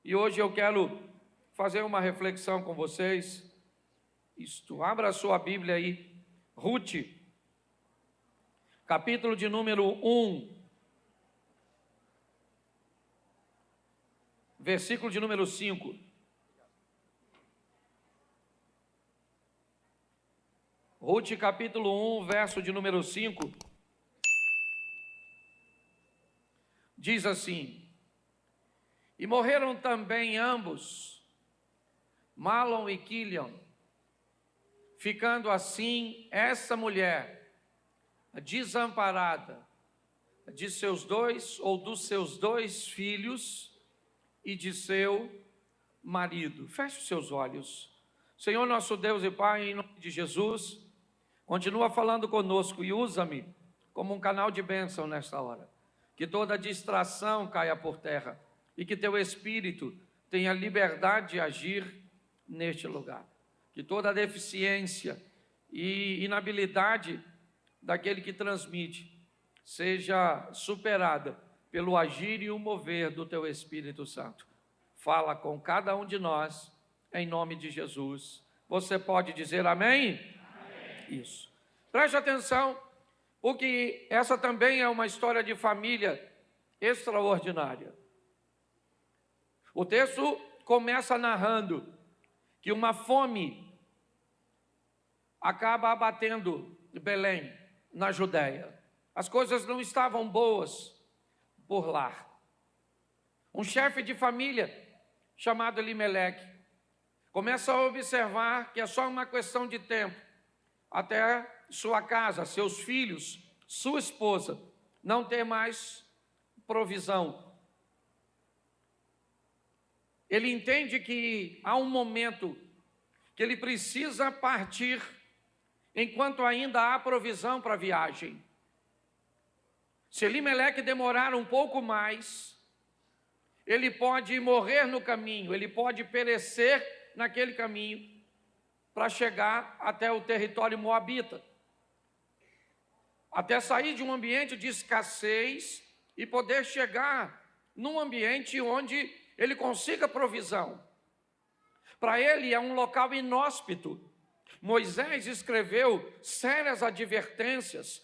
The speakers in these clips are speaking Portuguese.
E hoje eu quero fazer uma reflexão com vocês. Abra a sua Bíblia aí, Ruth, capítulo de número 1, versículo de número 5. Ruth, capítulo 1, verso de número 5, diz assim: E morreram também ambos, Mahlon e Quilion, ficando assim essa mulher desamparada de seus dois ou dos seus dois filhos e de seu marido. Feche os seus olhos. Senhor nosso Deus e Pai, em nome de Jesus, continua falando conosco e usa-me como um canal de bênção nesta hora. Que toda distração caia por terra e que teu Espírito tenha liberdade de agir neste lugar. Que toda deficiência e inabilidade daquele que transmite seja superada pelo agir e o mover do teu Espírito Santo. Fala com cada um de nós, em nome de Jesus. Você pode dizer amém? Amém. Isso. Preste atenção, porque essa também é uma história de família extraordinária. O texto começa narrando que uma fome acaba abatendo Belém, na Judéia. As coisas não estavam boas por lá. Um chefe de família chamado Elimeleque começa a observar que é só uma questão de tempo até sua casa, seus filhos, sua esposa não ter mais provisão. Ele entende que há um momento que ele precisa partir enquanto ainda há provisão para a viagem. Se Elimeleque demorar um pouco mais, ele pode morrer no caminho, ele pode perecer naquele caminho para chegar até o território moabita, até sair de um ambiente de escassez e poder chegar num ambiente onde ele consiga provisão. Para ele é um local inóspito. Moisés escreveu sérias advertências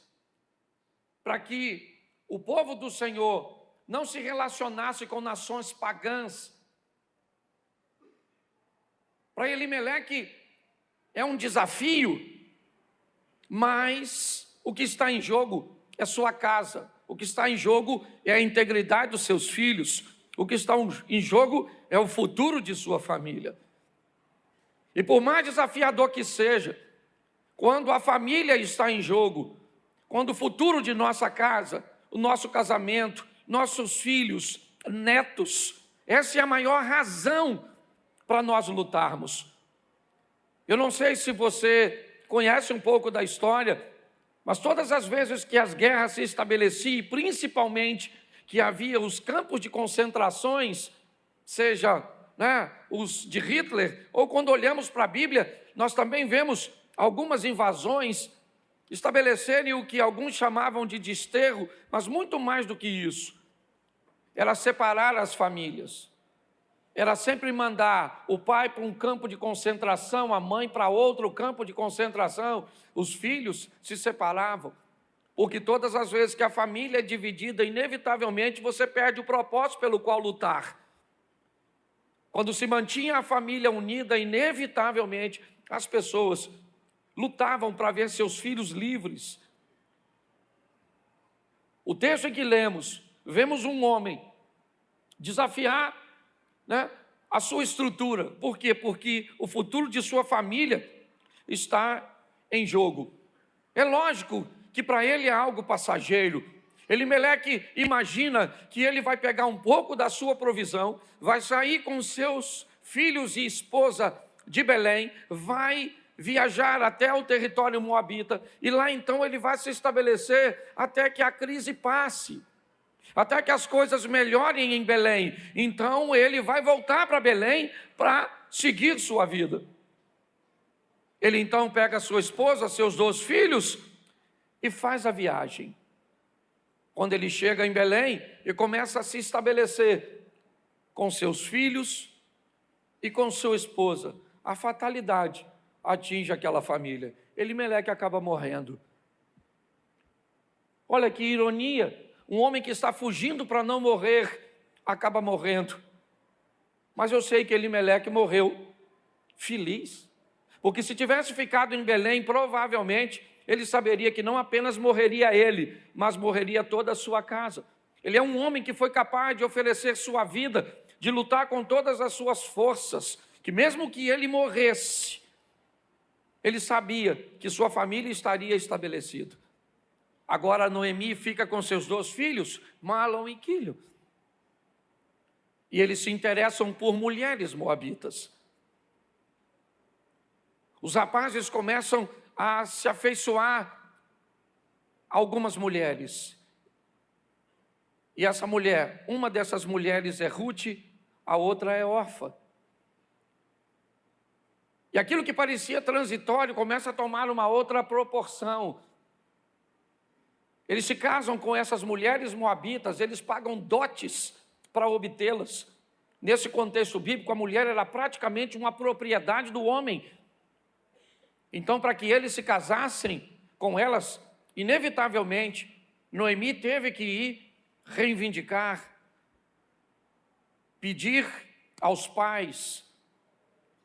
para que o povo do Senhor não se relacionasse com nações pagãs. Para Elimeleque é um desafio, mas o que está em jogo é sua casa, o que está em jogo é a integridade dos seus filhos, o que está em jogo é o futuro de sua família. E por mais desafiador que seja, quando a família está em jogo, quando o futuro de nossa casa, o nosso casamento, nossos filhos, netos, essa é a maior razão para nós lutarmos. Eu não sei se você conhece um pouco da história, mas todas as vezes que as guerras se estabeleciam, e principalmente que havia os campos de concentrações, seja os de Hitler, ou quando olhamos para a Bíblia, nós também vemos algumas invasões estabelecerem o que alguns chamavam de desterro, mas muito mais do que isso, era separar as famílias, era sempre mandar o pai para um campo de concentração, a mãe para outro campo de concentração, os filhos se separavam, porque todas as vezes que a família é dividida, inevitavelmente você perde o propósito pelo qual lutar. Quando se mantinha a família unida, inevitavelmente as pessoas lutavam para ver seus filhos livres. O texto em que lemos, vemos um homem desafiar a sua estrutura. Por quê? Porque o futuro de sua família está em jogo. É lógico que para ele é algo passageiro. Elimeleque imagina que ele vai pegar um pouco da sua provisão, vai sair com seus filhos e esposa de Belém, vai viajar até o território moabita, e lá então ele vai se estabelecer até que a crise passe, até que as coisas melhorem em Belém. Então ele vai voltar para Belém para seguir sua vida. Ele então pega sua esposa, seus 2 filhos e faz a viagem. Quando ele chega em Belém e começa a se estabelecer, com seus filhos e com sua esposa. A fatalidade atinge aquela família. Elimeleque acaba morrendo. Olha que ironia, um homem que está fugindo para não morrer, acaba morrendo. Mas eu sei que Elimeleque morreu feliz, porque se tivesse ficado em Belém, provavelmente ele saberia que não apenas morreria ele, mas morreria toda a sua casa. Ele é um homem que foi capaz de oferecer sua vida, de lutar com todas as suas forças, que mesmo que ele morresse, ele sabia que sua família estaria estabelecida. Agora Noemi fica com seus 2 filhos, Malom e Quilion. E eles se interessam por mulheres moabitas. Os rapazes começam a se afeiçoar a algumas mulheres. E essa mulher, uma dessas mulheres é Ruth, a outra é Orfa. E aquilo que parecia transitório começa a tomar uma outra proporção. Eles se casam com essas mulheres moabitas, eles pagam dotes para obtê-las. Nesse contexto bíblico, a mulher era praticamente uma propriedade do homem. Então, para que eles se casassem com elas, inevitavelmente, Noemi teve que ir reivindicar, pedir aos pais.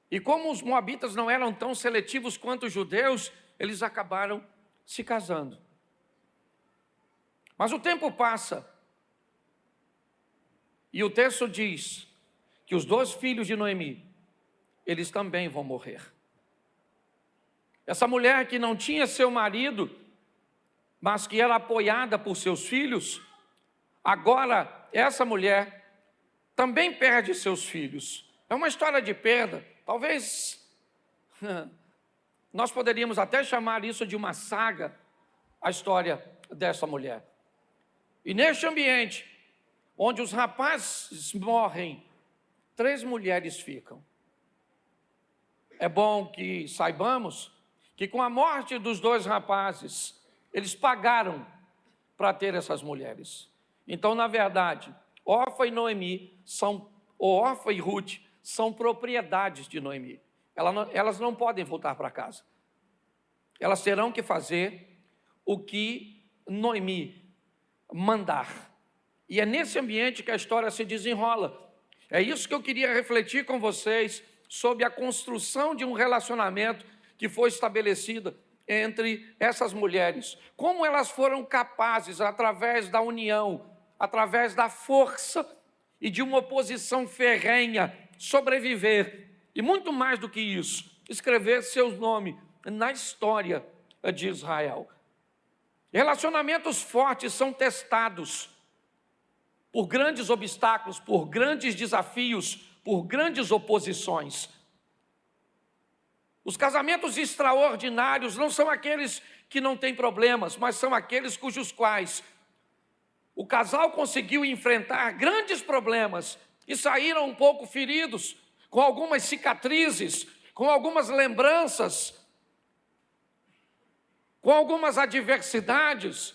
E como os moabitas não eram tão seletivos quanto os judeus, eles acabaram se casando. Mas o tempo passa, e o texto diz que os 2 filhos de Noemi, eles também vão morrer. Essa mulher que não tinha seu marido, mas que era apoiada por seus filhos, agora essa mulher também perde seus filhos. É uma história de perda. Talvez nós poderíamos até chamar isso de uma saga, a história dessa mulher. E neste ambiente, onde os rapazes morrem, 3 mulheres ficam. É bom que saibamos que com a morte dos 2 rapazes, eles pagaram para ter essas mulheres. Então, na verdade, Orfa e Noemi Orfa e Ruth são propriedades de Noemi. Elas não podem voltar para casa. Elas terão que fazer o que Noemi mandar. E é nesse ambiente que a história se desenrola. É isso que eu queria refletir com vocês sobre a construção de um relacionamento que foi estabelecida entre essas mulheres. Como elas foram capazes, através da união, através da força e de uma oposição ferrenha, sobreviver. E muito mais do que isso, escrever seus nomes na história de Israel. Relacionamentos fortes são testados por grandes obstáculos, por grandes desafios, por grandes oposições. Os casamentos extraordinários não são aqueles que não têm problemas, mas são aqueles cujos quais o casal conseguiu enfrentar grandes problemas e saíram um pouco feridos, com algumas cicatrizes, com algumas lembranças, com algumas adversidades.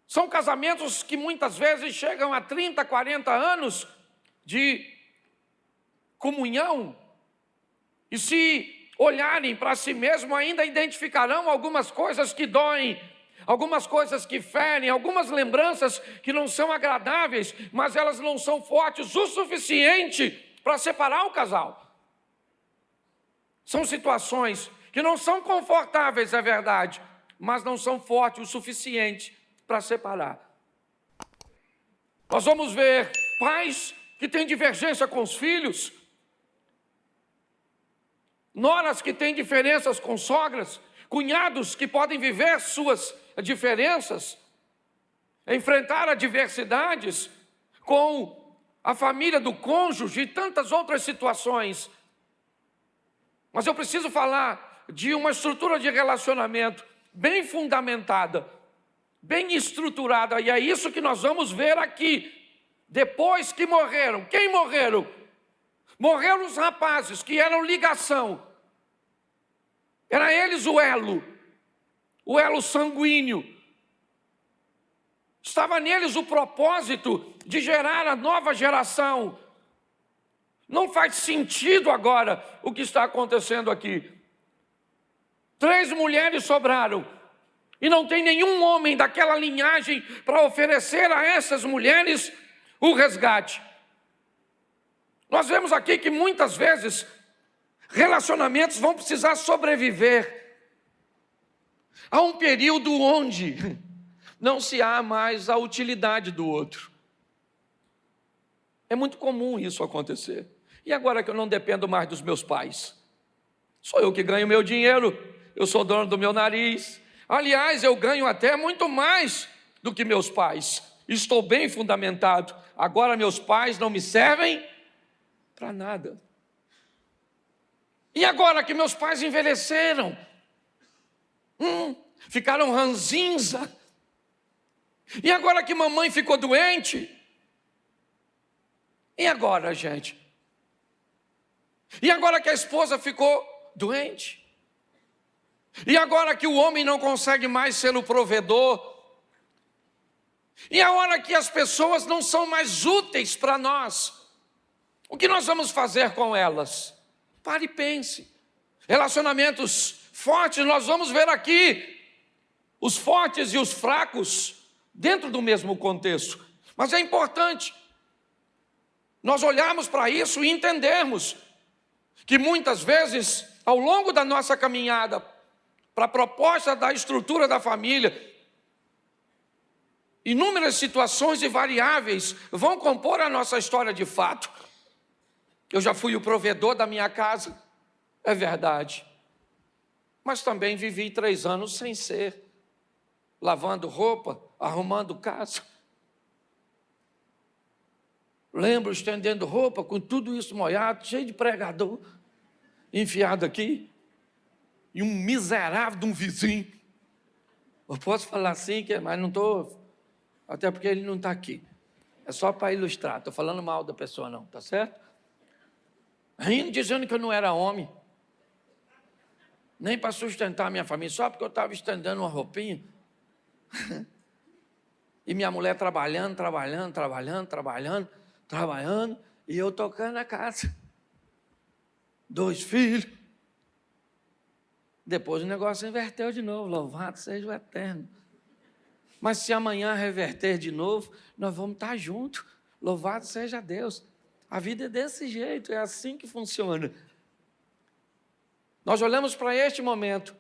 São casamentos que muitas vezes chegam a 30, 40 anos de comunhão, e se olharem para si mesmo, ainda identificarão algumas coisas que doem, algumas coisas que ferem, algumas lembranças que não são agradáveis, mas elas não são fortes o suficiente para separar o casal. São situações que não são confortáveis, é verdade, mas não são fortes o suficiente para separar. Nós vamos ver pais que têm divergência com os filhos, noras que têm diferenças com sogras, cunhados que podem viver suas diferenças, enfrentar adversidades com a família do cônjuge e tantas outras situações. Mas eu preciso falar de uma estrutura de relacionamento bem fundamentada, bem estruturada, e é isso que nós vamos ver aqui. Depois que morreram, quem morreram? Morreram os rapazes que eram ligação, era eles o elo sanguíneo. Estava neles o propósito de gerar a nova geração. Não faz sentido agora o que está acontecendo aqui. 3 mulheres sobraram. E não tem nenhum homem daquela linhagem para oferecer a essas mulheres o resgate. Nós vemos aqui que muitas vezes relacionamentos vão precisar sobreviver a um período onde não se há mais a utilidade do outro. É muito comum isso acontecer. E agora que eu não dependo mais dos meus pais? Sou eu que ganho meu dinheiro, eu sou dono do meu nariz. Aliás, eu ganho até muito mais do que meus pais. Estou bem fundamentado. Agora meus pais não me servem para nada. E agora que meus pais envelheceram, ficaram ranzinza. E agora que mamãe ficou doente, e agora, gente? E agora que a esposa ficou doente? E agora que o homem não consegue mais ser o provedor? E a hora que as pessoas não são mais úteis para nós? O que nós vamos fazer com elas? Pare e pense. Relacionamentos fortes, nós vamos ver aqui os fortes e os fracos dentro do mesmo contexto. Mas é importante nós olharmos para isso e entendermos que muitas vezes, ao longo da nossa caminhada para a proposta da estrutura da família, inúmeras situações e variáveis vão compor a nossa história de fato. Eu já fui o provedor da minha casa, é verdade. Mas também vivi 3 anos sem ser, lavando roupa, arrumando casa. Lembro estendendo roupa com tudo isso molhado, cheio de pregador, enfiado aqui, e um miserável de um vizinho. Eu posso falar assim, mas não estou, até porque ele não está aqui. É só para ilustrar, estou falando mal da pessoa não, tá certo? Rindo, dizendo que eu não era homem, nem para sustentar a minha família, só porque eu estava estendendo uma roupinha. E minha mulher trabalhando, e eu tocando a casa. 2 filhos. Depois o negócio inverteu de novo, louvado seja o Eterno. Mas se amanhã reverter de novo, nós vamos estar juntos. Louvado seja Deus. A vida é desse jeito, é assim que funciona. Nós olhamos para este momento,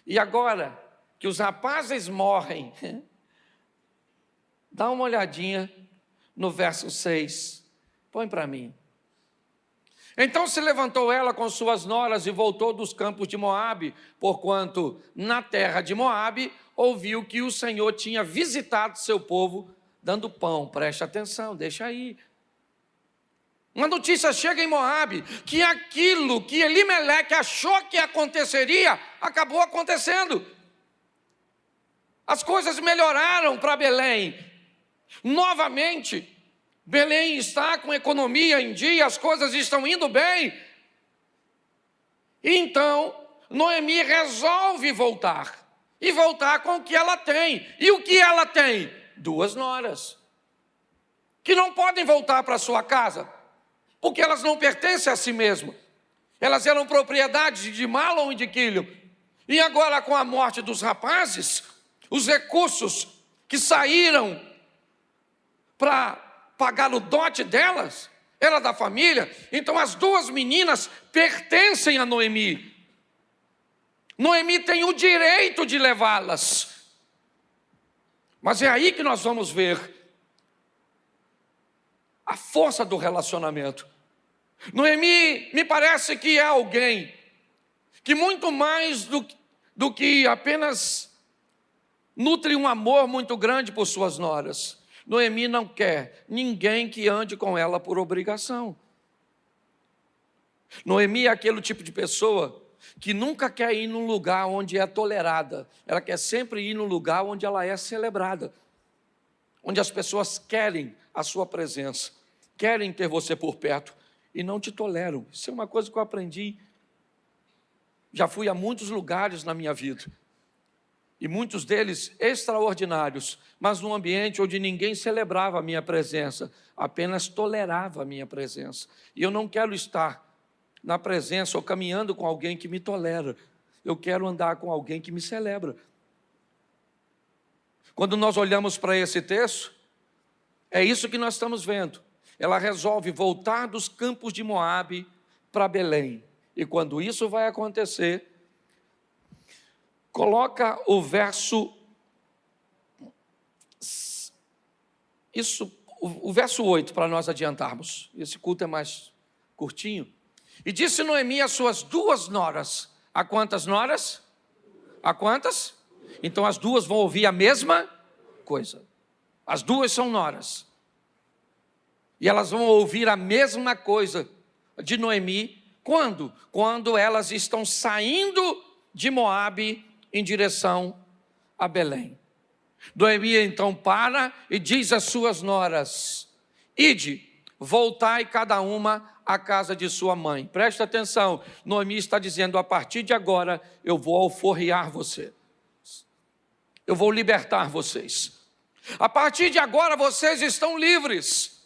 e agora que os rapazes morrem, dá uma olhadinha no verso 6. Põe para mim. Então se levantou ela com suas noras e voltou dos campos de Moabe, porquanto na terra de Moabe ouviu que o Senhor tinha visitado seu povo, dando pão. Preste atenção, deixa aí. Uma notícia chega em Moabe, que aquilo que Elimeleque achou que aconteceria, acabou acontecendo. As coisas melhoraram para Belém. Novamente, Belém está com economia em dia, as coisas estão indo bem. Então, Noemi resolve voltar. E voltar com o que ela tem. E o que ela tem? 2 noras. Que não podem voltar para sua casa, porque elas não pertencem a si mesmas. Elas eram propriedade de Malom e de Quilion. E agora, com a morte dos rapazes, os recursos que saíram para pagar o dote delas, era da família. Então as 2 meninas pertencem a Noemi. Noemi tem o direito de levá-las. Mas é aí que nós vamos ver a força do relacionamento. Noemi me parece que é alguém que muito mais do que apenas nutre um amor muito grande por suas noras. Noemi não quer ninguém que ande com ela por obrigação. Noemi é aquele tipo de pessoa que nunca quer ir num lugar onde é tolerada. Ela quer sempre ir num lugar onde ela é celebrada, onde as pessoas querem a sua presença, querem ter você por perto e não te toleram. Isso é uma coisa que eu aprendi. Já fui a muitos lugares na minha vida. e muitos deles extraordinários, mas num ambiente onde ninguém celebrava a minha presença, apenas tolerava a minha presença. E eu não quero estar na presença ou caminhando com alguém que me tolera. Eu quero andar com alguém que me celebra. Quando nós olhamos para esse texto, é isso que nós estamos vendo. Ela resolve voltar dos campos de Moabe para Belém. E quando isso vai acontecer, coloca o verso... o verso 8 para nós adiantarmos. Esse culto é mais curtinho. E disse Noemi às suas 2 noras. A quantas noras? A quantas? Então as 2 vão ouvir a mesma coisa. As 2 são noras. E elas vão ouvir a mesma coisa de Noemi. Quando? Quando elas estão saindo de Moabe em direção a Belém. Noemi então para e diz às suas noras: ide, voltai cada uma à casa de sua mãe. Presta atenção, Noemi está dizendo: a partir de agora eu vou alforriar você. Eu vou libertar vocês. A partir de agora vocês estão livres.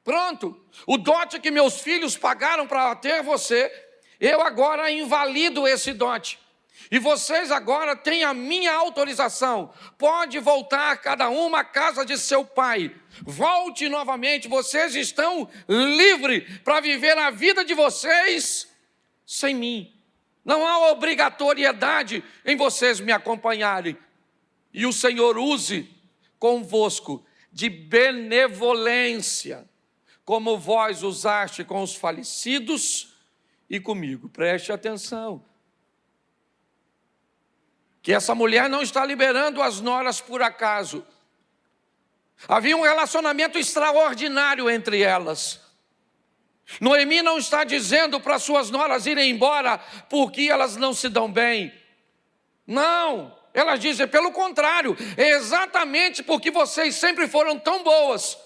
Pronto, o dote que meus filhos pagaram para ter você, eu agora invalido esse dote. E vocês agora têm a minha autorização. Pode voltar cada uma à casa de seu pai. Volte novamente, vocês estão livres para viver a vida de vocês sem mim. Não há obrigatoriedade em vocês me acompanharem. E o Senhor use convosco de benevolência, como vós usaste com os falecidos e comigo. Preste atenção. Que essa mulher não está liberando as noras por acaso. Havia um relacionamento extraordinário entre elas. Noemi não está dizendo para suas noras irem embora porque elas não se dão bem. Não, elas dizem pelo contrário, é exatamente porque vocês sempre foram tão boas.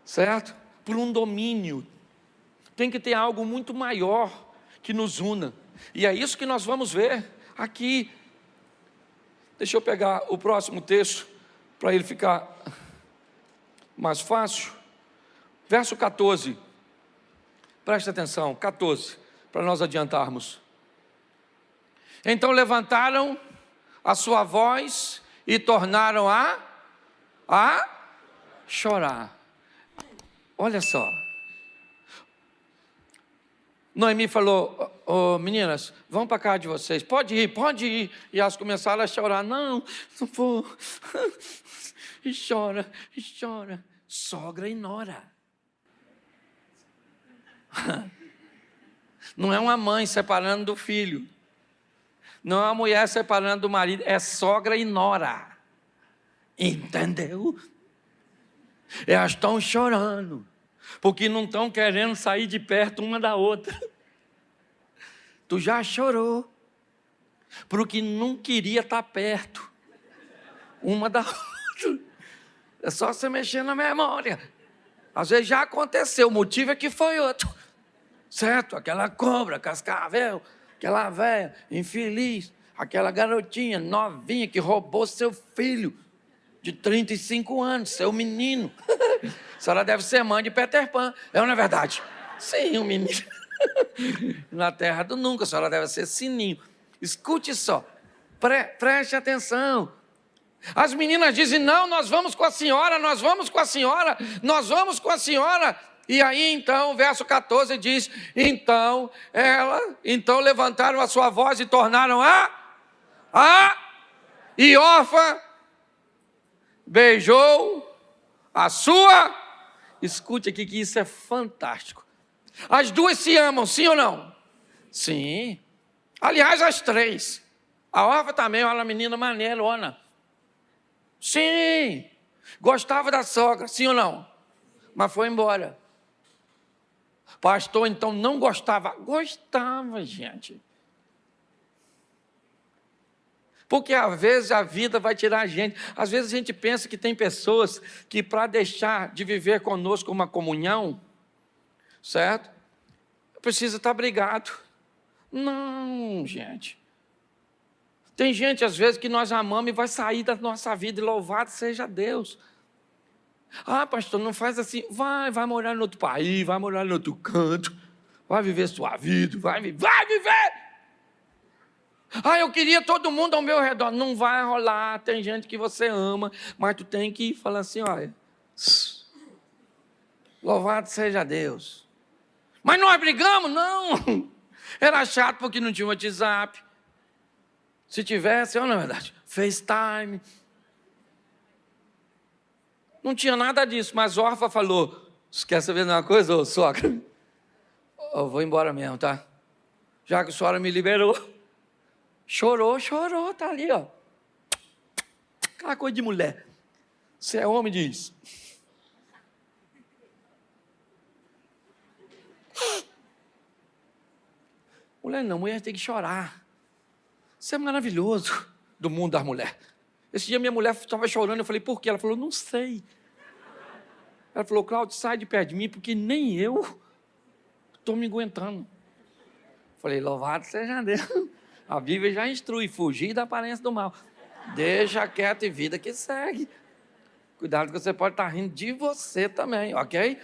Certo? Por um domínio. Tem que ter algo muito maior que nos una. E é isso que nós vamos ver aqui. Deixa eu pegar o próximo texto para ele ficar mais fácil. Verso 14. Preste atenção, 14, para nós adiantarmos. Então levantaram a sua voz e tornaram a chorar. Olha só. Noemi falou: meninas, vão para casa de vocês, pode ir. E elas começaram a chorar. Não vou. E chora. Sogra e nora. Não é uma mãe separando do filho. Não é uma mulher separando do marido. É sogra e nora. Entendeu? Elas estão chorando. porque não estão querendo sair de perto uma da outra. Tu já chorou, porque não queria estar perto uma da outra. É só você mexer na memória. Às vezes já aconteceu, o motivo é que foi outro. Certo? Aquela cobra, cascavel, aquela velha infeliz, aquela garotinha novinha que roubou seu filho de 35 anos, seu menino. A senhora deve ser mãe de Peter Pan. É ou não é verdade? Sim, um menino. Na terra do nunca, a senhora deve ser Sininho. Escute só, preste atenção. As meninas dizem, não, nós vamos com a senhora, nós vamos com a senhora, nós vamos com a senhora. E aí então, o verso 14 diz, então levantaram a sua voz e tornaram e Orfa beijou a sua. Escute aqui que isso é fantástico. As duas se amam, sim ou não? Sim. Aliás, as três. A Orfa também é uma menina maneirona. Sim. Gostava da sogra, sim ou não? Mas foi embora. Pastor, então não gostava? Gostava, gente. Porque às vezes a vida vai tirar a gente. Às vezes a gente pensa que tem pessoas que para deixar de viver conosco uma comunhão, certo? Precisa estar brigado. Não, gente. Tem gente às vezes que nós amamos e vai sair da nossa vida e louvado seja Deus. Ah, pastor, não faz assim. Vai morar em outro país, vai morar em outro canto, vai viver sua vida, vai viver. Ah, eu queria todo mundo ao meu redor. Não vai rolar, tem gente que você ama, mas tu tem que falar assim, olha, louvado seja Deus. Mas nós brigamos? Não. Era chato porque não tinha WhatsApp. Se tivesse, na verdade, FaceTime. Não tinha nada disso, mas Orfa falou, você quer saber de uma coisa, ô sogra? Eu vou embora mesmo, tá? Já que a senhora me liberou. Chorou, tá ali, ó. Aquela coisa de mulher. Você é homem, diz. Mulher não, mulher tem que chorar. Isso é maravilhoso do mundo das mulheres. Esse dia minha mulher estava chorando, eu falei, por quê? Ela falou, não sei. Ela falou, Cláudio, sai de perto de mim, porque nem eu estou me aguentando. Falei, louvado seja Deus. A Bíblia já instrui, fugir da aparência do mal. Deixa quieto e vida que segue. Cuidado que você pode estar rindo de você também, ok?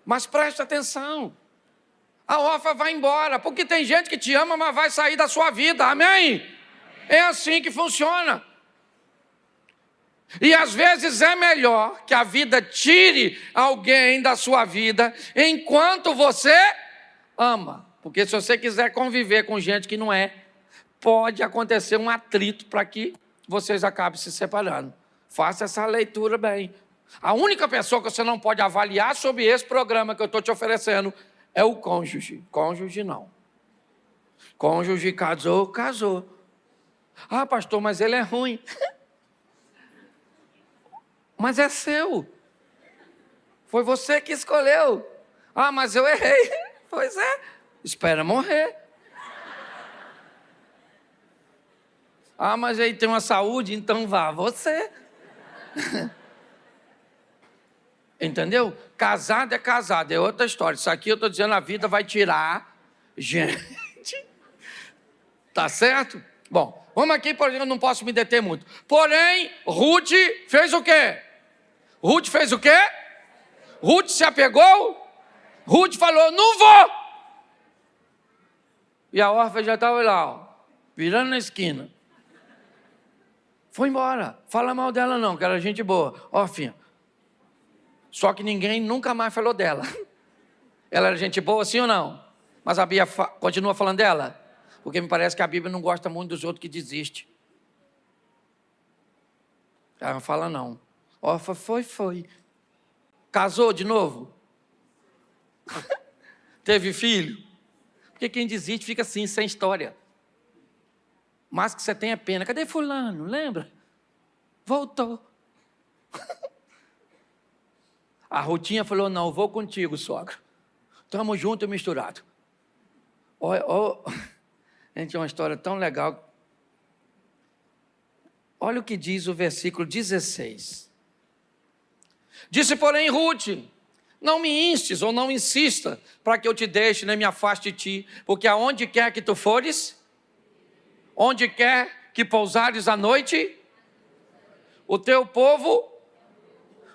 Mas preste atenção. A Orfa vai embora, porque tem gente que te ama, mas vai sair da sua vida, amém? É assim que funciona. E às vezes é melhor que a vida tire alguém da sua vida enquanto você ama. Porque se você quiser conviver com gente que não é, pode acontecer um atrito para que vocês acabem se separando. Faça essa leitura bem. A única pessoa que você não pode avaliar sobre esse programa que eu estou te oferecendo é o cônjuge. Cônjuge não. Cônjuge casou. Ah, pastor, mas ele é ruim. Mas é seu. Foi você que escolheu. Ah, mas eu errei. Pois é. Espera morrer. Ah, mas ele tem uma saúde, então vá você. Entendeu? Casado é casado, é outra história. Isso aqui eu estou dizendo, a vida vai tirar gente. Tá certo? Bom, vamos aqui, porque eu não posso me deter muito. Porém, Ruth fez o quê? Ruth fez o quê? Ruth se apegou? Ruth falou, não vou! E a Orfa já estava lá, ó, virando na esquina. Foi embora. Fala mal dela não, que era gente boa. Orfinha. Só que ninguém nunca mais falou dela. Ela era gente boa, sim ou não? Mas a Bíblia continua falando dela? Porque me parece que a Bíblia não gosta muito dos outros que desistem. Ela não fala não. Orfa foi. Casou de novo? Teve filho? Porque quem desiste fica assim, sem história. Mas que você tenha pena. Cadê fulano? Lembra? Voltou. A Rutinha falou, não, vou contigo, sogra. Estamos juntos e misturados. Gente, é uma história tão legal. Olha o que diz o versículo 16. Disse, porém, Ruth, não me instes ou não insista para que eu te deixe, nem me afaste de ti, porque aonde quer que tu fores, onde quer que pousares à noite, o teu povo,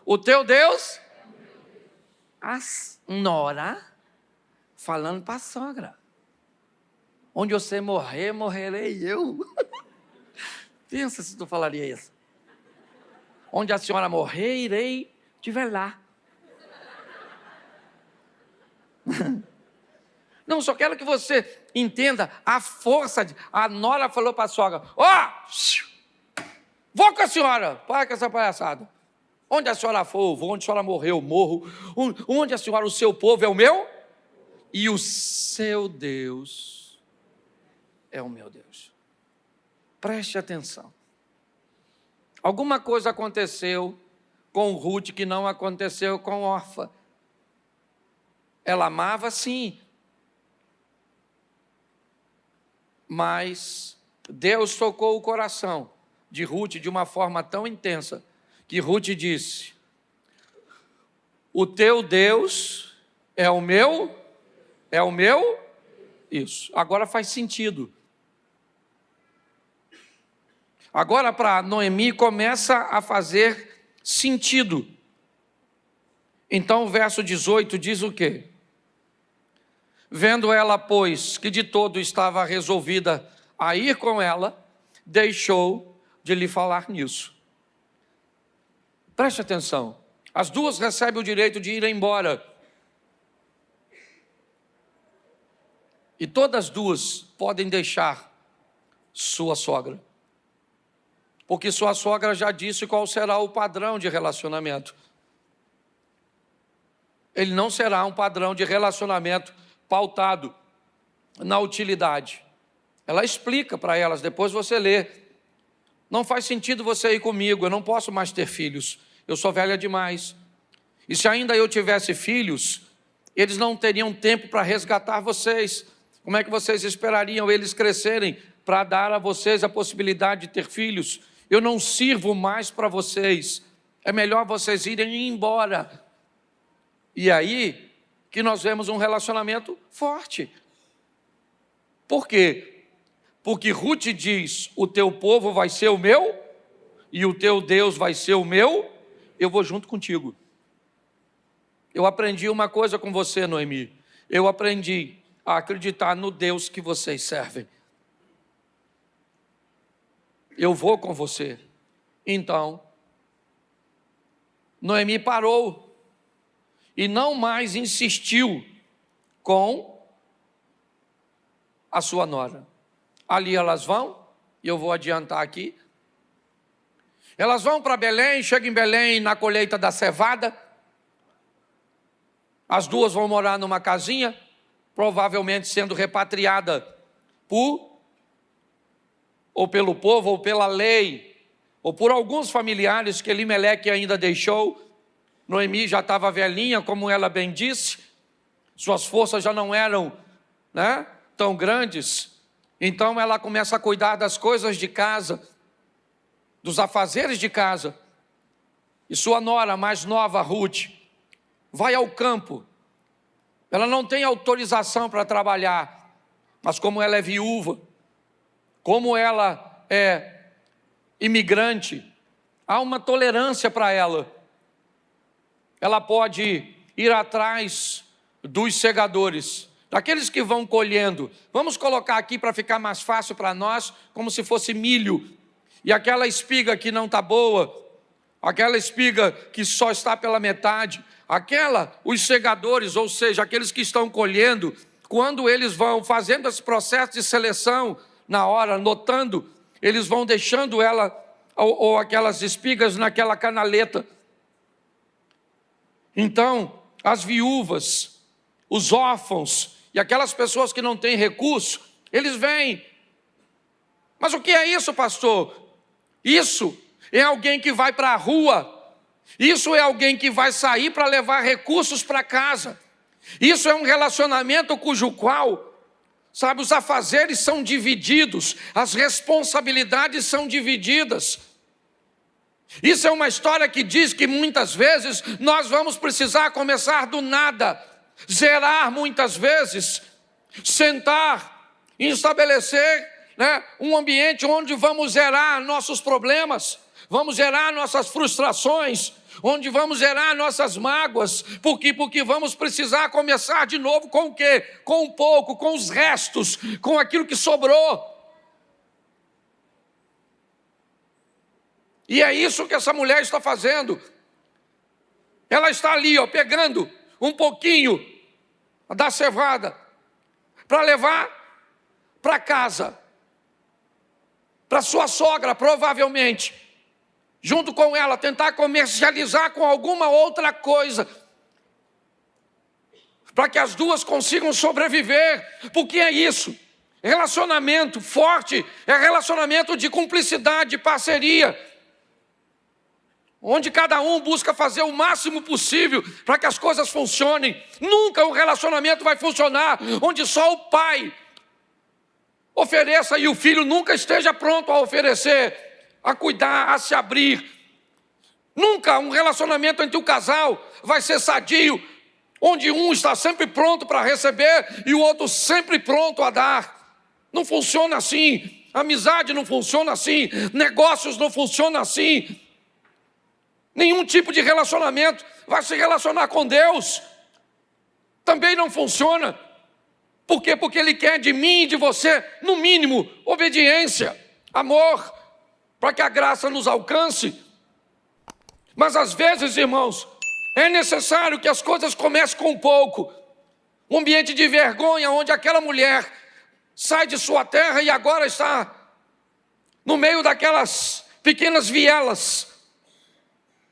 o teu Deus, a nora falando para a sogra. Onde você morrer, morrerei eu. Pensa se tu falaria isso. Onde a senhora morrer, irei te velar. Não, só quero que você entenda a força. A nora falou para a sogra, vou com a senhora, para com essa palhaçada. Onde a senhora for, eu vou. Onde a senhora morrer, eu morro. Onde a senhora, o seu povo é o meu, e o seu Deus é o meu Deus. Preste atenção. Alguma coisa aconteceu com Ruth que não aconteceu com Orfa. Ela amava, sim, mas Deus tocou o coração de Ruth de uma forma tão intensa que Ruth disse, o teu Deus é o meu, isso. Agora faz sentido. Agora para Noemi começa a fazer sentido. Então o verso 18 diz o quê? Vendo ela, pois, que de todo estava resolvida a ir com ela, deixou de lhe falar nisso. Preste atenção. As duas recebem o direito de ir embora. E todas as duas podem deixar sua sogra. Porque sua sogra já disse qual será o padrão de relacionamento. Ele não será um padrão de relacionamento pautado na utilidade. Ela explica para elas, depois você lê. Não faz sentido você ir comigo, eu não posso mais ter filhos. Eu sou velha demais. E se ainda eu tivesse filhos, eles não teriam tempo para resgatar vocês. Como é que vocês esperariam eles crescerem para dar a vocês a possibilidade de ter filhos? Eu não sirvo mais para vocês. É melhor vocês irem embora. E aí que nós vemos um relacionamento forte. Por quê? Porque Ruth diz, o teu povo vai ser o meu, e o teu Deus vai ser o meu, eu vou junto contigo. Eu aprendi uma coisa com você, Noemi. Eu aprendi a acreditar no Deus que vocês servem. Eu vou com você. Então, Noemi parou e não mais insistiu com a sua nora. Ali elas vão, e eu vou adiantar aqui. Elas vão para Belém, chegam em Belém na colheita da cevada. As duas vão morar numa casinha, provavelmente sendo repatriada ou pelo povo, ou pela lei, ou por alguns familiares que Elimeleque ainda deixou. Noemi já estava velhinha, como ela bem disse, suas forças já não eram, tão grandes. Então ela começa a cuidar das coisas de casa, dos afazeres de casa. E sua nora mais nova, Ruth, vai ao campo. Ela não tem autorização para trabalhar, mas como ela é viúva, como ela é imigrante, há uma tolerância para ela. Ela pode ir atrás dos segadores, daqueles que vão colhendo. Vamos colocar aqui para ficar mais fácil para nós, como se fosse milho. E aquela espiga que não está boa, aquela espiga que só está pela metade, os segadores, ou seja, aqueles que estão colhendo, quando eles vão fazendo esse processo de seleção, na hora, notando, eles vão deixando ela, ou aquelas espigas naquela canaleta. Então, as viúvas, os órfãos, e aquelas pessoas que não têm recurso, eles vêm. Mas o que é isso, pastor? Isso é alguém que vai para a rua Isso é alguém que vai sair para levar recursos para casa. Isso é um relacionamento cujo qual, sabe, os afazeres são divididos, as responsabilidades são divididas. Isso é uma história que diz que muitas vezes nós vamos precisar começar do nada, zerar muitas vezes, sentar e estabelecer, um ambiente onde vamos zerar nossos problemas, vamos zerar nossas frustrações, onde vamos zerar nossas mágoas. Por quê? Porque vamos precisar começar de novo com o quê? Com um pouco, com os restos, com aquilo que sobrou. E é isso que essa mulher está fazendo. Ela está ali, pegando um pouquinho da cevada para levar para casa, para sua sogra, provavelmente, junto com ela, tentar comercializar com alguma outra coisa, para que as duas consigam sobreviver. Porque é isso, relacionamento forte é relacionamento de cumplicidade, de parceria, onde cada um busca fazer o máximo possível para que as coisas funcionem. Nunca um relacionamento vai funcionar onde só o pai ofereça e o filho nunca esteja pronto a oferecer, a cuidar, a se abrir. Nunca um relacionamento entre o casal vai ser sadio, onde um está sempre pronto para receber e o outro sempre pronto a dar. Não funciona assim. Amizade não funciona assim. Negócios não funcionam assim. Nenhum tipo de relacionamento vai se relacionar com Deus. Também não funciona. Por quê? Porque Ele quer de mim e de você, no mínimo, obediência, amor, para que a graça nos alcance. Mas às vezes, irmãos, é necessário que as coisas comecem com um pouco. Um ambiente de vergonha, onde aquela mulher sai de sua terra e agora está no meio daquelas pequenas vielas,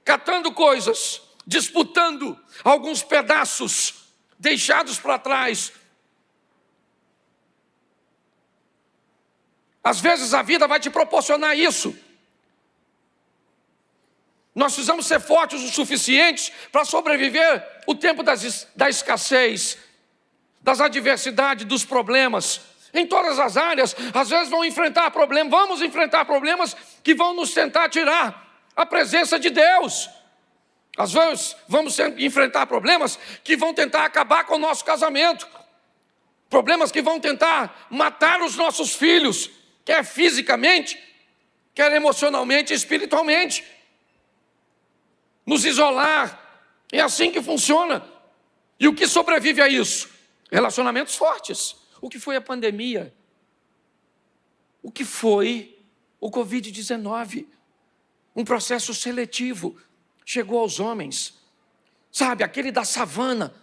catando coisas, disputando alguns pedaços deixados para trás. Às vezes a vida vai te proporcionar isso. Nós precisamos ser fortes o suficiente para sobreviver o tempo da escassez, das adversidades, dos problemas. Em todas as áreas, às vezes vamos enfrentar problemas que vão nos tentar tirar a presença de Deus. Às vezes vamos enfrentar problemas que vão tentar acabar com o nosso casamento. Problemas que vão tentar matar os nossos filhos, quer fisicamente, quer emocionalmente e espiritualmente. Nos isolar, é assim que funciona. E o que sobrevive a isso? Relacionamentos fortes. O que foi a pandemia? O que foi o Covid-19? Um processo seletivo chegou aos homens. Sabe, aquele da savana,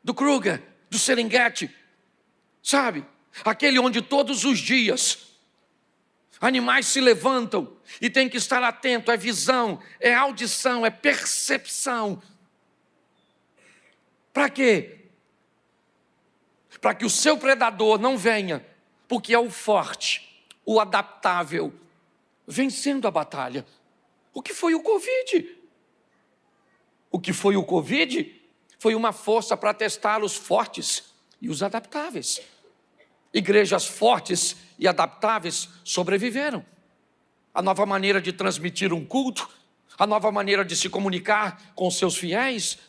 do Kruger, do Serengeti. Sabe, aquele onde todos os dias animais se levantam e tem que estar atento, é visão, é audição, é percepção. Para quê? Para que o seu predador não venha, porque é o forte, o adaptável, vencendo a batalha. O que foi o Covid? O que foi o Covid? Foi uma força para testar os fortes e os adaptáveis. Igrejas fortes e adaptáveis sobreviveram. A nova maneira de transmitir um culto, a nova maneira de se comunicar com seus fiéis.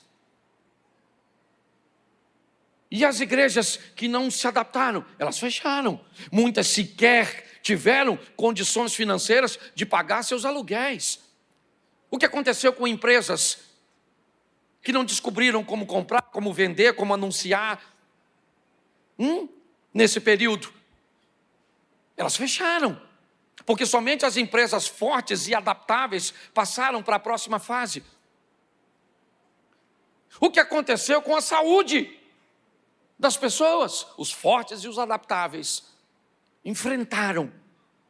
E as igrejas que não se adaptaram, elas fecharam. Muitas sequer tiveram condições financeiras de pagar seus aluguéis. O que aconteceu com empresas que não descobriram como comprar, como vender, como anunciar? Nesse período, elas fecharam, porque somente as empresas fortes e adaptáveis passaram para a próxima fase. O que aconteceu com a saúde das pessoas? Os fortes e os adaptáveis enfrentaram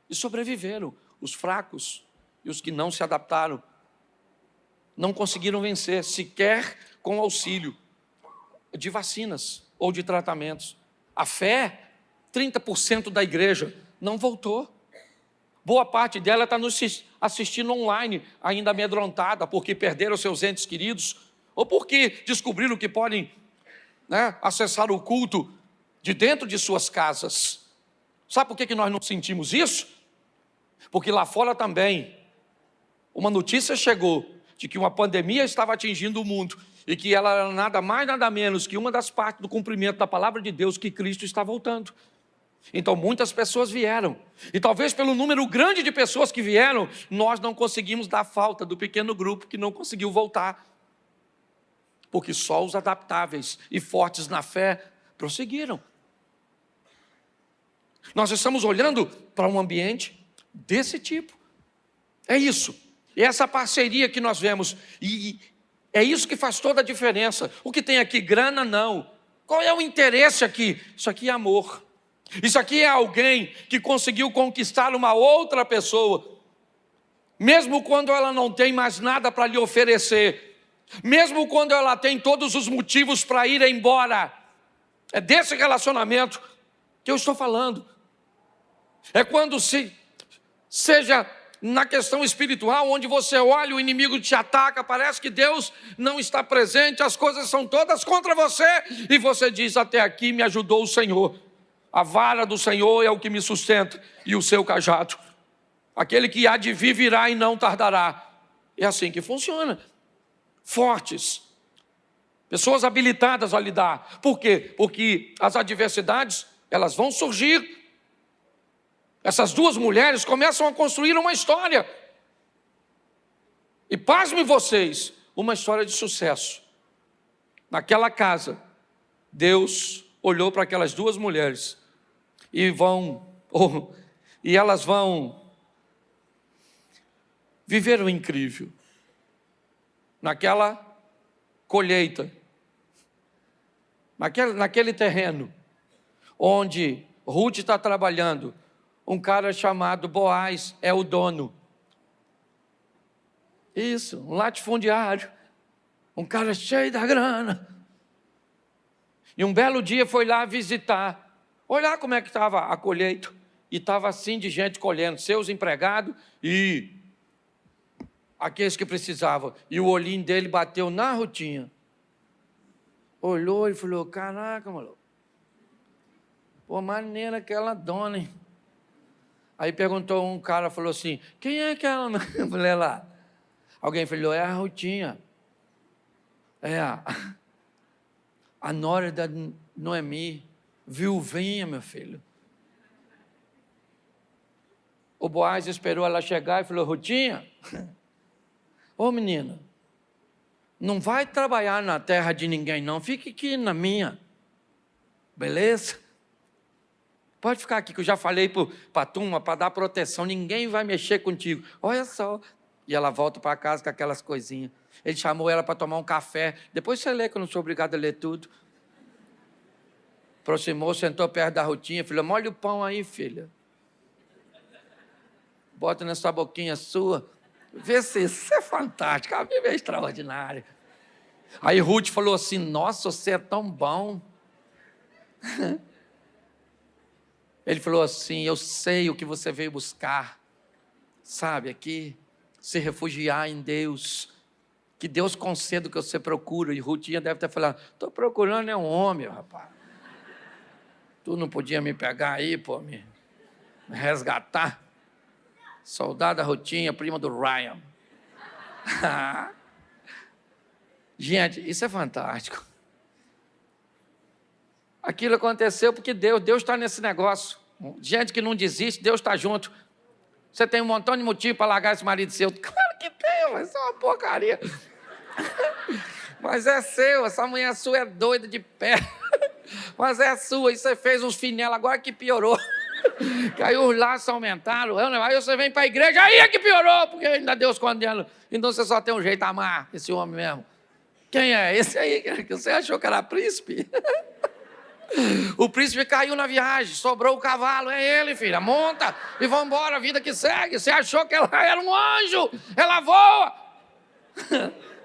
e sobreviveram. Os fracos e os que não se adaptaram não conseguiram vencer, sequer com auxílio de vacinas ou de tratamentos. A fé, 30% da igreja não voltou. Boa parte dela está nos assistindo online, ainda amedrontada, porque perderam seus entes queridos, ou porque descobriram que podem, acessar o culto de dentro de suas casas. Sabe por que nós não sentimos isso? Porque lá fora também, uma notícia chegou de que uma pandemia estava atingindo o mundo e que ela era nada mais, nada menos que uma das partes do cumprimento da palavra de Deus, que Cristo está voltando. Então muitas pessoas vieram, e talvez pelo número grande de pessoas que vieram, nós não conseguimos dar falta do pequeno grupo que não conseguiu voltar, porque só os adaptáveis e fortes na fé prosseguiram. Nós estamos olhando para um ambiente desse tipo. É isso, é essa parceria que nós vemos, e é isso que faz toda a diferença. O que tem aqui, grana, não. Qual é o interesse aqui? Isso aqui é amor. Isso aqui é alguém que conseguiu conquistar uma outra pessoa, mesmo quando ela não tem mais nada para lhe oferecer, mesmo quando ela tem todos os motivos para ir embora. É desse relacionamento que eu estou falando. É quando seja na questão espiritual, onde você olha, o inimigo te ataca, parece que Deus não está presente, as coisas são todas contra você, e você diz: até aqui me ajudou o Senhor. A vara do Senhor é o que me sustenta, e o seu cajado. Aquele que há de vir virá e não tardará. É assim que funciona. Fortes, pessoas habilitadas a lidar. Por quê? Porque as adversidades, elas vão surgir. Essas duas mulheres começam a construir uma história. E pasmem vocês, uma história de sucesso. Naquela casa, Deus olhou para aquelas duas mulheres e elas vão viver o incrível. Naquela colheita, naquele terreno, onde Ruth está trabalhando, um cara chamado Boaz é o dono. Isso, um latifundiário, um cara cheio da grana. E um belo dia foi lá visitar, olhar como é que estava a colheita. E estava assim de gente colhendo, seus empregados e aqueles que precisavam. E o olhinho dele bateu na Rutinha. Olhou e falou: caraca, maluco. Pô, maneira aquela dona, hein? Aí perguntou um cara, falou assim: quem é aquela mulher lá? Alguém falou: é a Rutinha. É a nora da Noemi, viuvinha, meu filho. O Boaz esperou ela chegar e falou: Rutinha, ô menina, não vai trabalhar na terra de ninguém não, fique aqui na minha, beleza? Pode ficar aqui, que eu já falei para a turma, para dar proteção, ninguém vai mexer contigo. Olha só. E ela volta para casa com aquelas coisinhas. Ele chamou ela para tomar um café. Depois você lê, que eu não sou obrigado a ler tudo. Aproximou, sentou perto da Rutinha, falou: molha o pão aí, filha. Bota nessa boquinha sua. Vê se isso é fantástico, a Bíblia é extraordinária. Aí Ruth falou assim: nossa, você é tão bom. Ele falou assim: eu sei o que você veio buscar, sabe, aqui, se refugiar em Deus, que Deus conceda o que você procura. E Rutinha deve ter falado: estou procurando é um homem, rapaz. Tu não podia me pegar aí, pô, me resgatar? Soldada Rutinha, prima do Ryan. Gente, isso é fantástico. Aquilo aconteceu porque Deus está nesse negócio. Gente que não desiste, Deus está junto. Você tem um montão de motivo para largar esse marido seu. Claro que tem, mas isso é uma porcaria. Mas é seu, essa mulher sua é doida de pé. Mas é sua, e você fez uns finelos, agora que piorou. Que aí os laços aumentaram, aí você vem para a igreja, aí é que piorou, porque ainda Deus condena. Então você só tem um jeito de amar esse homem mesmo. Quem é? Esse aí que você achou que era príncipe? O príncipe caiu na viagem, sobrou o cavalo, é ele, filha, monta e vamos embora, a vida que segue. Você achou que ela era um anjo, ela voa,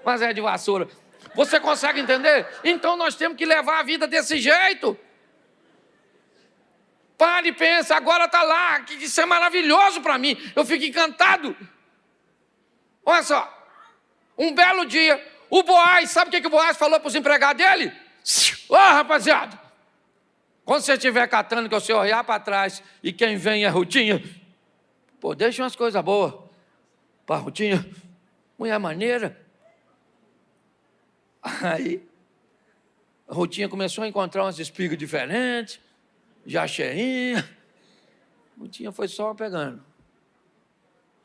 mas é de vassoura. Você consegue entender? Então nós temos que levar a vida desse jeito. Pare e pensa, agora está lá, que isso é maravilhoso para mim, eu fico encantado. Olha só, um belo dia, o Boaz, sabe o que o Boaz falou para os empregados dele? Rapaziada, quando você estiver catando, que você olhar para trás e quem vem é Rutinha, pô, deixa umas coisas boas para Rutinha, mulher maneira. Aí, a Rutinha começou a encontrar umas espigas diferentes, já cheinha. Rutinha foi só pegando.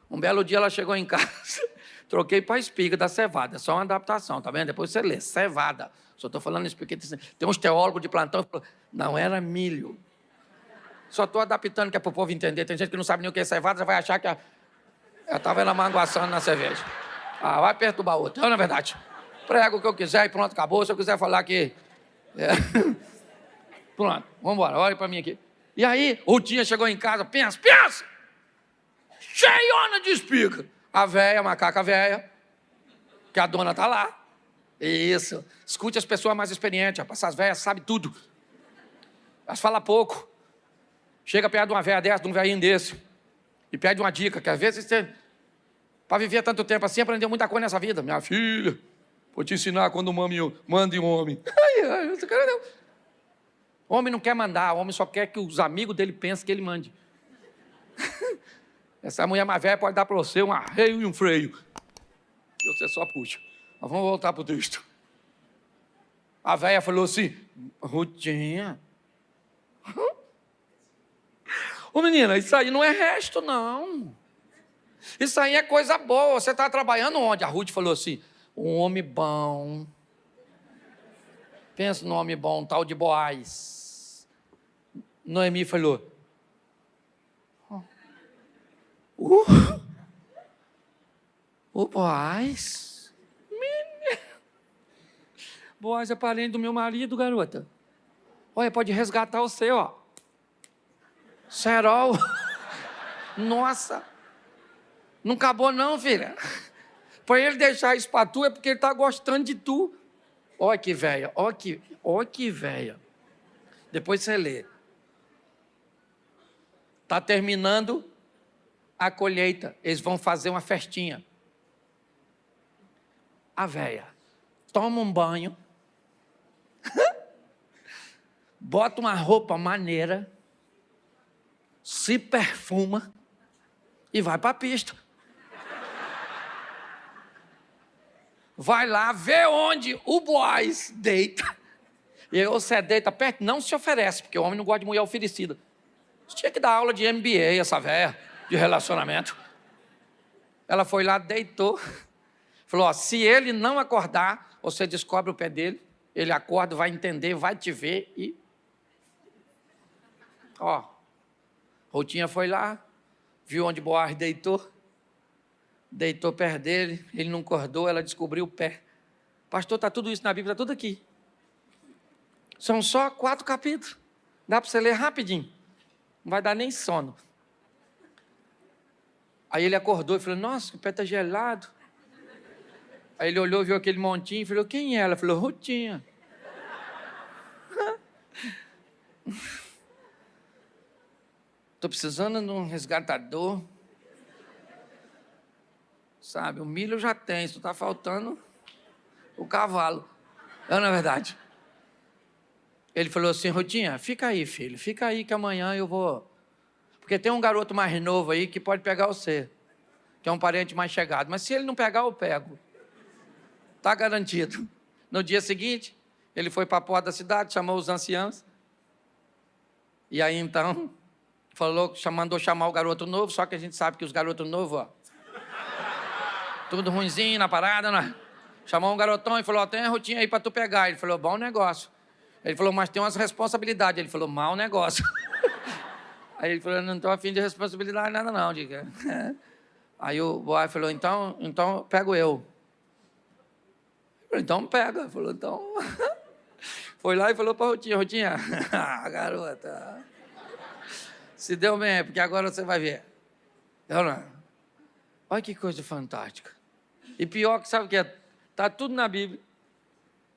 Um belo dia ela chegou em casa, troquei para a espiga da cevada, só uma adaptação, tá vendo? Depois você lê, cevada. Só estou falando isso porque tem uns teólogos de plantão que falam, não era milho. Só estou adaptando que é para o povo entender. Tem gente que não sabe nem o que é cevada, já vai achar que ela estava ela manguaçando na cerveja. Vai perturbar outra. Então, na verdade, prego o que eu quiser e pronto, acabou. Se eu quiser falar que... Pronto, vamos embora, olha para mim aqui. E aí, o Rutinha chegou em casa, pensa! Cheiona de espiga. A véia, a macaca véia, que a dona está lá. Isso. Escute as pessoas mais experientes, rapaz. Essas velhas sabem tudo. Elas falam pouco. Chega perto de uma velha dessa, de um velhinho desse, e pede uma dica, que às vezes você, para viver tanto tempo assim, aprendeu muita coisa nessa vida. Minha filha, vou te ensinar quando manda um homem. Esse cara não. O homem não quer mandar, o homem só quer que os amigos dele pensem que ele mande. Essa mulher mais velha pode dar para você um arreio e um freio. E você só puxa. Mas vamos voltar para o texto. A velha falou assim, Rutinha. Ô menina, isso aí não é resto, não. Isso aí é coisa boa. Você está trabalhando onde? A Ruth falou assim, um homem bom. Pensa no homem bom, tal de Boaz. Noemi falou, o Boaz? Boaz é parente do meu marido, garota. Olha, pode resgatar você, ó. Serol. Nossa. Não acabou não, filha. Para ele deixar isso para tu é porque ele está gostando de tu. Olha que velha, olha que velha. Depois você lê. Está terminando a colheita. Eles vão fazer uma festinha. A velha toma um banho. Bota uma roupa maneira, se perfuma e vai para a pista. Vai lá, vê onde o Boaz deita. E aí você deita perto, não se oferece, porque o homem não gosta de mulher oferecida. Você tinha que dar aula de MBA, essa véia, de relacionamento. Ela foi lá, deitou. Falou, se ele não acordar, você descobre o pé dele, ele acorda, vai entender, vai te ver e... Rutinha foi lá, viu onde Boaz deitou perto dele, ele não acordou, ela descobriu o pé. Pastor, está tudo isso na Bíblia, está tudo aqui. São só 4 capítulos. Dá para você ler rapidinho. Não vai dar nem sono. Aí ele acordou e falou, nossa, o pé está gelado. Aí ele olhou, viu aquele montinho e falou, quem é? Ela falou, Rutinha. Estou precisando de um resgatador. Sabe, o milho já tem, só está faltando o cavalo. Não é verdade? Ele falou assim, Rutinha, fica aí, filho, fica aí que amanhã eu vou... Porque tem um garoto mais novo aí que pode pegar você, que é um parente mais chegado. Mas se ele não pegar, eu pego. Está garantido. No dia seguinte, ele foi para a porta da cidade, chamou os anciãos. E aí, então, mandou chamar o garoto novo, só que a gente sabe que os garotos novos, tudo ruinzinho na parada, né? Chamou um garotão e falou, tem a Rutinha aí para tu pegar. Ele falou, bom negócio. Ele falou, mas tem umas responsabilidades. Ele falou, mau negócio. Aí ele falou, não estou afim de responsabilidade nada não, diga. Aí o Boaz falou, então pego eu. Falei, então pega. Falou, então... Foi lá e falou para a Rutinha, Rutinha, garota, se deu bem, porque agora você vai ver. Olha que coisa fantástica. E pior que sabe o que é? Está tudo na Bíblia.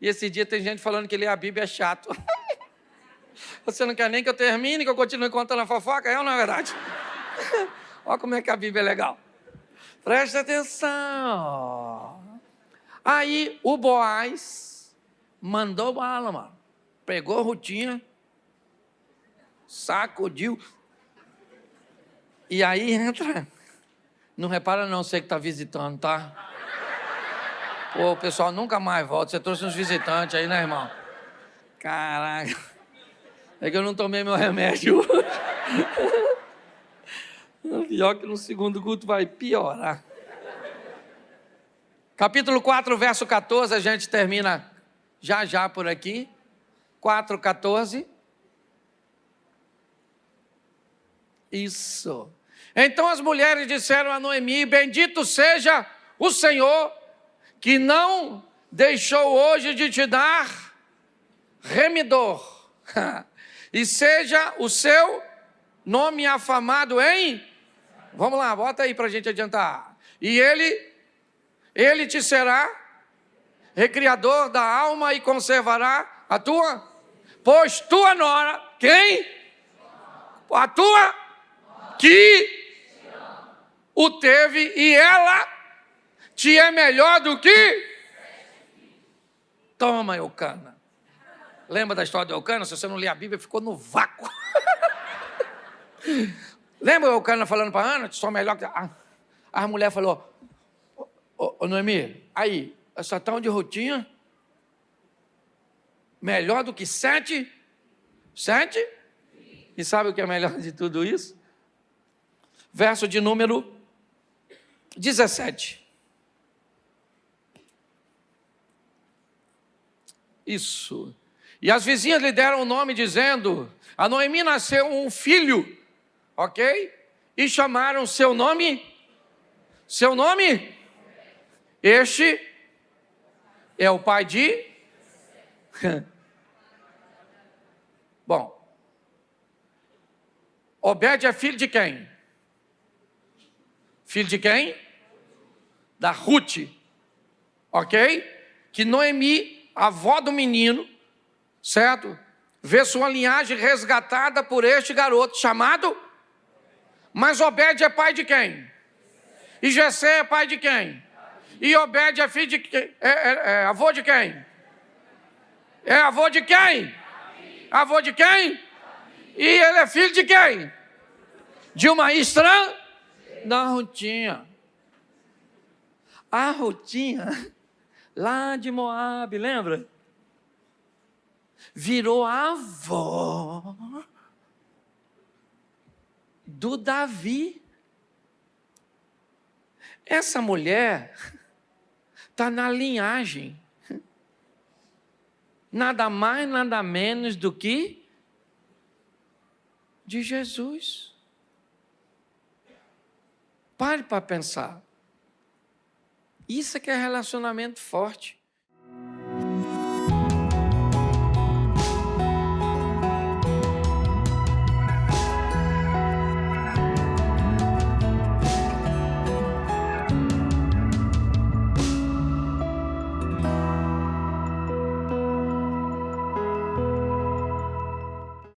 E esse dia tem gente falando que ler a Bíblia é chato. Você não quer nem que eu termine, que eu continue contando a fofoca? É ou não é verdade? Olha como é que a Bíblia é legal. Presta atenção. Aí o Boaz mandou bala, mano. Pegou a Rutinha, sacudiu. E aí entra. Não repara não, você que está visitando, tá? Pô, o pessoal nunca mais volta. Você trouxe uns visitantes aí, né, irmão? Caraca. É que eu não tomei meu remédio hoje. Pior que no segundo culto vai piorar. Capítulo 4, verso 14, a gente termina já por aqui. 4:14. Isso. Então as mulheres disseram a Noemi: bendito seja o Senhor, que não deixou hoje de te dar remidor, e seja o seu nome afamado em... Vamos lá, bota aí para a gente adiantar. E ele te será recriador da alma e conservará a tua... Pois tua nora, quem? A tua, que o teve, e ela te é melhor do que... Toma, Eucana. Lembra da história de Eucana? Se você não lê a Bíblia, ficou no vácuo. Lembra o Eucana falando para Ana? Sou melhor que... A mulher falou: ô Noemi, aí, essa tal de Rutinha, melhor do que 7? E sabe o que é melhor de tudo isso? Verso de número 17. Isso. E as vizinhas lhe deram o nome, dizendo: a Noemi nasceu um filho, ok? E chamaram seu nome? Este é o pai de... Bom, Obed é filho de quem? Filho de quem? Da Ruth, ok? Que Noemi, avó do menino, certo? Vê sua linhagem resgatada por este garoto chamado... Mas Obed é pai de quem? E Jessé é pai de quem? E Obed é filho de quem? É avô de quem? É avô de quem? Avô de quem? E ele é filho de quem? De uma estranha? Da Rutinha. A Rutinha, lá de Moabe, lembra? Virou a avó do Davi. Essa mulher está na linhagem, nada mais, nada menos do que de Jesus. Pare para pensar. Isso é que é relacionamento forte.